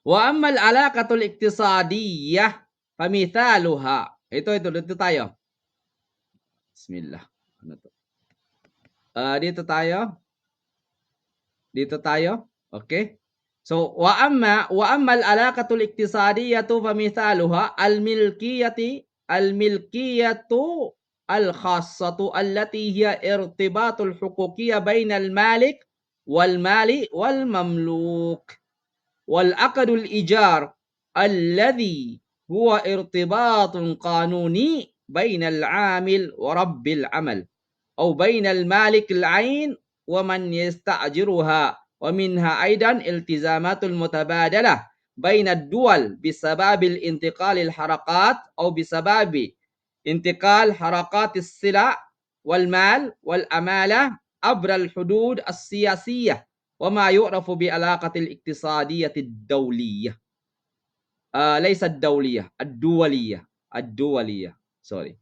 Wa ammal alaqatul iktisadiyah famithaluha. Dito tayo. Bismillah. Ano to? Dito tayo. Okay? So, wa amma al-alaqatul iktisadiyatu famithaluha al-milkiyatu al-khassatu allati hiya irtibatul huquqiyya bainal malik wal mali wal mamluk. Wal aqdul ijar alladhi huwa irtibatun qanuni bainal amil wa rabbil amal أو بين المالك العين ومن يستأجرها ومنها أيضا التزامات المتبادلة بين الدول بسبب الانتقال الحركات أو بسبب انتقال حركات السلع والمال والأمالة عبر الحدود السياسية وما يعرف بعلاقة الاقتصادية الدولية ليس الدولية الدولية sorry.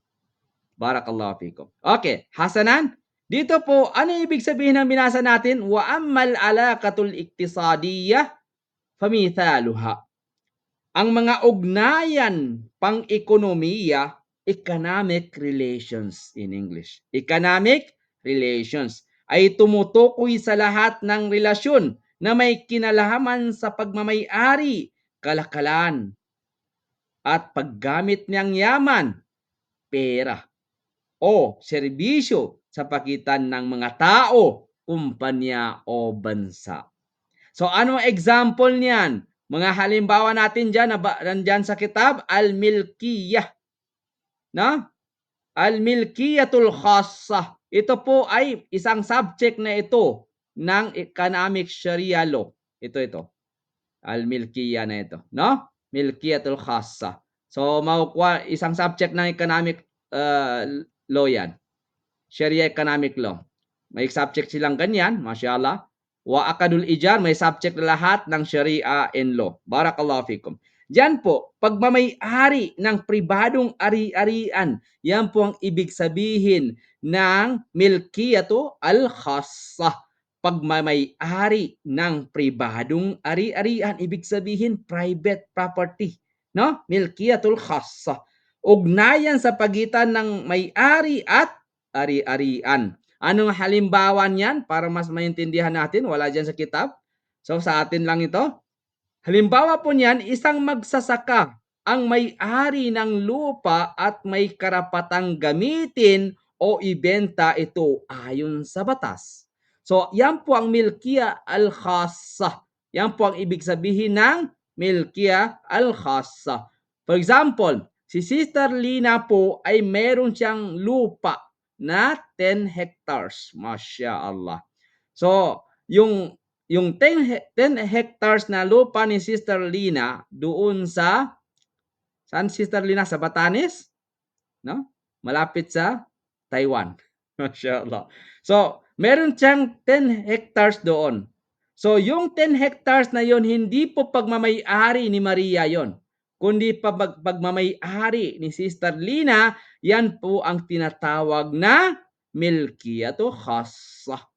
Barakallahu fikum. Okay, Hasanan, dito po, ano ibig sabihin ng binasa natin? Wa ammal alaqatul iktisadiyah famithaluha. Ang mga ugnayan pang-ekonomiya, economic relations in English. Economic relations ay tumutukoy sa lahat ng relasyon na may kinalaman sa pagmamay-ari, kalakalan, at paggamit ng yaman, pera, o serbisyo sa pagitan ng mga tao, kumpanya o bansa. So ano example niyan? Mga halimbawa natin diyan nandiyan sa kitab Al-Milkiyah, no? Al-Milkiyatul Khassah. Ito po ay isang subject na ito ng economic sharia law. Ito. Al-Milkiyah na ito, no? Milkiyatul Khassah. So makukuha isang subject ng economic law yan. Sharia economic law. May subject silang ganyan, mashallah. Wa akadul ijar, may subject na lahat ng sharia and law. Barakallahu fikum. Diyan po, pagmamay-ari ng pribadong ari-arian, yan po ang ibig sabihin ng milkiyatu al-khassah. Pagmamay-ari ng pribadong ari-arian, ibig sabihin private property, no? Milkiyatul khassah. Ugnayan sa pagitan ng may-ari at ari-arian. Anong halimbawa niyan para mas maintindihan natin? Wala dyan sa kitab. So sa atin lang ito. Halimbawa po niyan, isang magsasaka ang may-ari ng lupa at may karapatang gamitin o ibenta ito ayon sa batas. So yan po ang milkiya al-khassah. Yan po ang ibig sabihin ng milkiya al-khassah. For example, si Sister Lina po ay meron siyang lupa na 10 hectares. Masya Allah. So, yung 10 hectares na lupa ni Sister Lina doon sa, saan Sister Lina? Sa Batanes? No? Malapit sa Taiwan. Masya Allah. So, meron siyang 10 hectares doon. So, yung 10 hectares na yon hindi po pagmamay-ari ni Maria yon, kundi pagmamay-ari ni Sister Lina. Yan po ang tinatawag na milkiyatu khassah.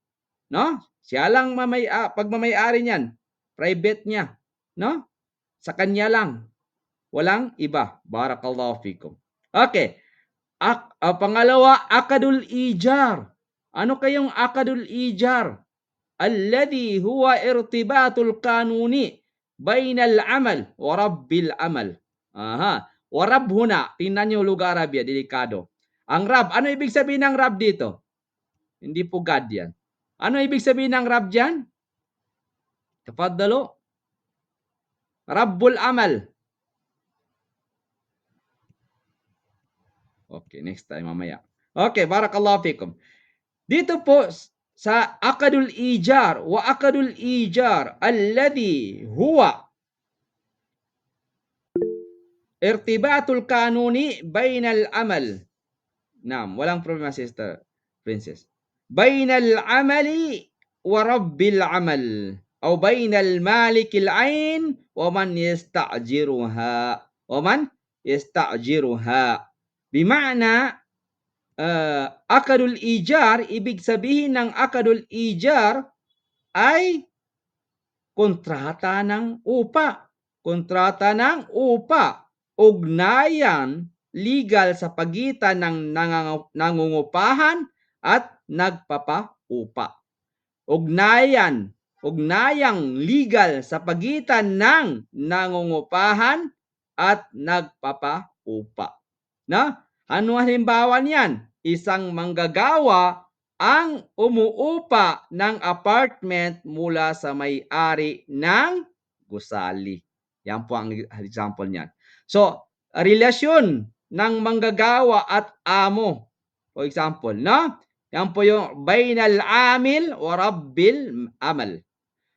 No? Siya lang pagmamay-ari niyan. Private niya. No? Sa kanya lang. Walang iba. Barakallahu fikum. Okay. Pangalawa, akadul ijar. Ano kayong akadul ijar? Alladhi huwa irtibatul kanuni bainal amal wa rabbil amal. Aha. Wa rab huna. Tingnan nyo lugar Arabia. Delikado. Ang rab. Ano ibig sabihin ng rab dito? Hindi po God yan. Ano ibig sabihin ng rab dyan? Tafaddalu. Rabbul amal. Okay, next time mamaya. Okay, barakallahu fikum. Dito po sa akadul ijar wa akadul ijar alladhi huwa irtibatul kanuni bainal amal. Naam, walang problema Sister Princess. Bainal amali wa rabbil amal o bainal malikil ain wa man yasta'jiruha. Bima'na akadul ijar, ibig sabihin ng akadul ijar ay kontrata ng upa. kontrata ng upa, ugnayan, legal sa pagitan ng nangungupahan at nagpapaupa. Ugnayang legal sa pagitan ng nangungupahan at nagpapaupa. Na? Ano halimbawa niyan? Isang manggagawa ang umuupa ng apartment mula sa may-ari ng gusali. Yan po ang example niyan. So, relasyon ng manggagawa at amo. For example, no? Yan po yung bainal amil wa rabbil amal.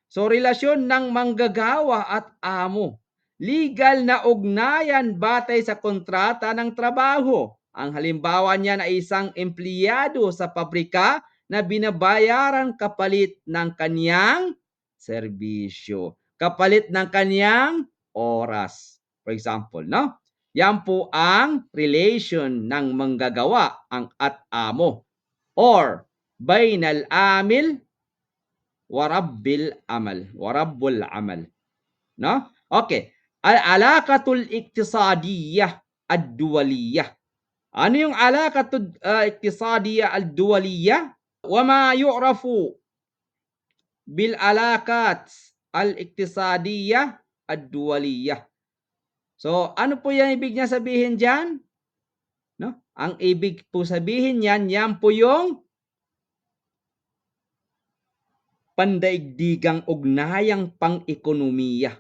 So, relasyon ng manggagawa at amo. Legal na ugnayan batay sa kontrata ng trabaho. Ang halimbawa niyan ay isang empleyado sa pabrika na binabayaran kapalit ng kanyang serbisyo, kapalit ng kanyang oras. For example, no? Yan po ang relation ng manggagawa at amo or bainal amil warabbul amal. No? Okay. Al-alaqatul iktisadiyah ad-duwaliyah. Ano yung alaqatul iktisadiyah ad-duwaliyah? Wama yu'rafu bil alaqat al-iktisadiyah ad-duwaliyah. So, ano po yung ibig niya sabihin diyan? No? Ang ibig po sabihin niyan, yan po yung pandaigdigang ugnayang pang-ekonomiya.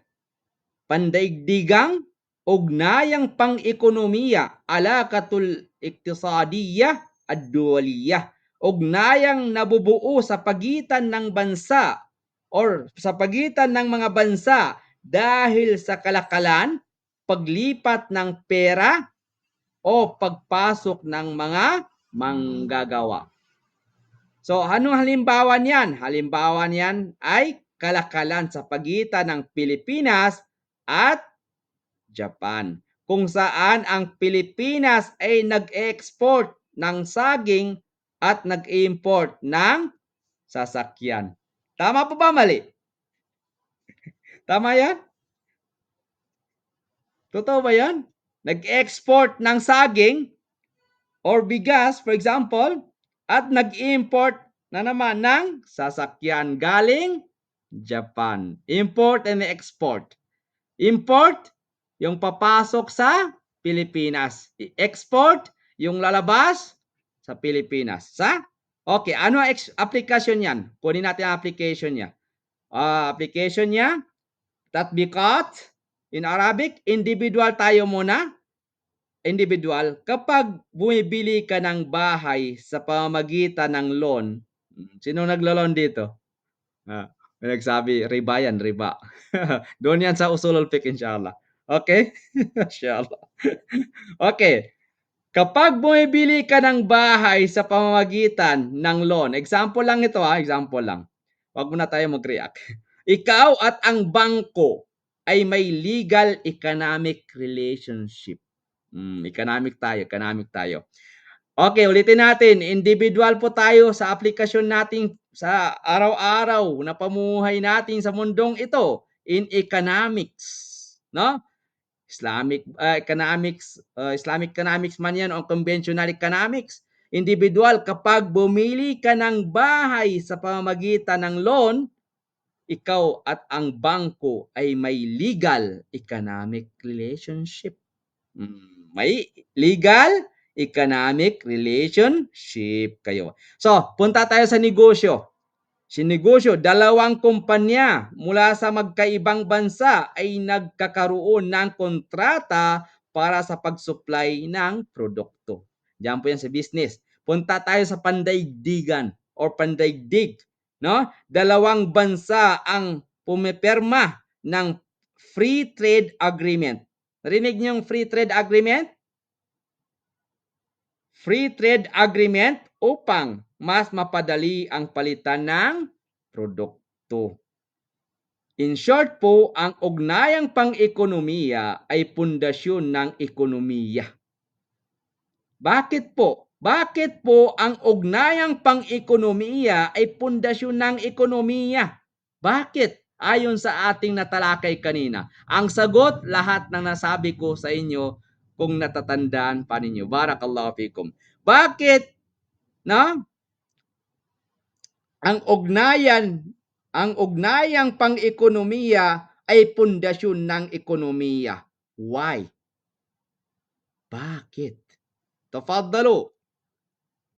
Pandaigdigang ugnayang pang-ekonomiya, alaqatul iktisadiyah ad-duwaliyah. Ugnayang nabubuo sa pagitan ng bansa or sa pagitan ng mga bansa dahil sa kalakalan, paglipat ng pera o pagpasok ng mga manggagawa. So, anong halimbawa niyan? Halimbawa niyan ay kalakalan sa pagitan ng Pilipinas at Japan, kung saan ang Pilipinas ay nag-export ng saging at nag-import ng sasakyan. Tama po ba, mali? Tama yan? Totoo ba yan? Nag-export ng saging or bigas, for example, at nag-import na naman ng sasakyan galing Japan. Import and export. Import, yung papasok sa Pilipinas. Export, yung lalabas sa Pilipinas. Okay, ano ang application yan? Kunin natin ang application niya. Application niya, tatbiqat, in Arabic, individual tayo muna. Individual, kapag bumibili ka ng bahay sa pamamagitan ng loan, sino naglo-loan dito? May nagsabi, riba yan, riba. Doon yan sa usulul fiqh, inshallah. Okay? Inshallah. Okay. Kapag bumibili ka ng bahay sa pamamagitan ng loan, example lang ito example lang. Wag muna tayo mag-react. Ikaw at ang bangko ay may legal economic relationship. Economic tayo. Okay, ulitin natin. Individual po tayo sa aplikasyon natin sa araw-araw na pamumuhay natin sa mundong ito in economics, no? Islamic economics man yan o conventional economics. Individual, kapag bumili ka ng bahay sa pamamagitan ng loan, ikaw at ang bangko ay may legal economic relationship. May legal economic relationship kayo. So, punta tayo sa negosyo. Sinegosyo, dalawang kumpanya mula sa magkaibang bansa ay nagkakaroon ng kontrata para sa pag-supply ng produkto. Diyan po yan sa business. Punta tayo sa pandaigdigan or pandaigdig. No? Dalawang bansa ang pumipirma ng free trade agreement. Narinig niyo yung free trade agreement? Free trade agreement upang mas mapadali ang palitan ng produkto. In short po, ang ugnayang pang-ekonomiya ay pundasyon ng ekonomiya. Bakit po? Bakit po ang ugnayang pang-ekonomiya ay pundasyon ng ekonomiya? Bakit? ayon sa ating natalakay kanina? Ang sagot, lahat ng nasabi ko sa inyo kung natatandaan pa ninyo. Barakallahu fikum. Bakit? No? Ang ugnayang pang-ekonomiya ay pundasyon ng ekonomiya. Why? Bakit? Tafaddalu.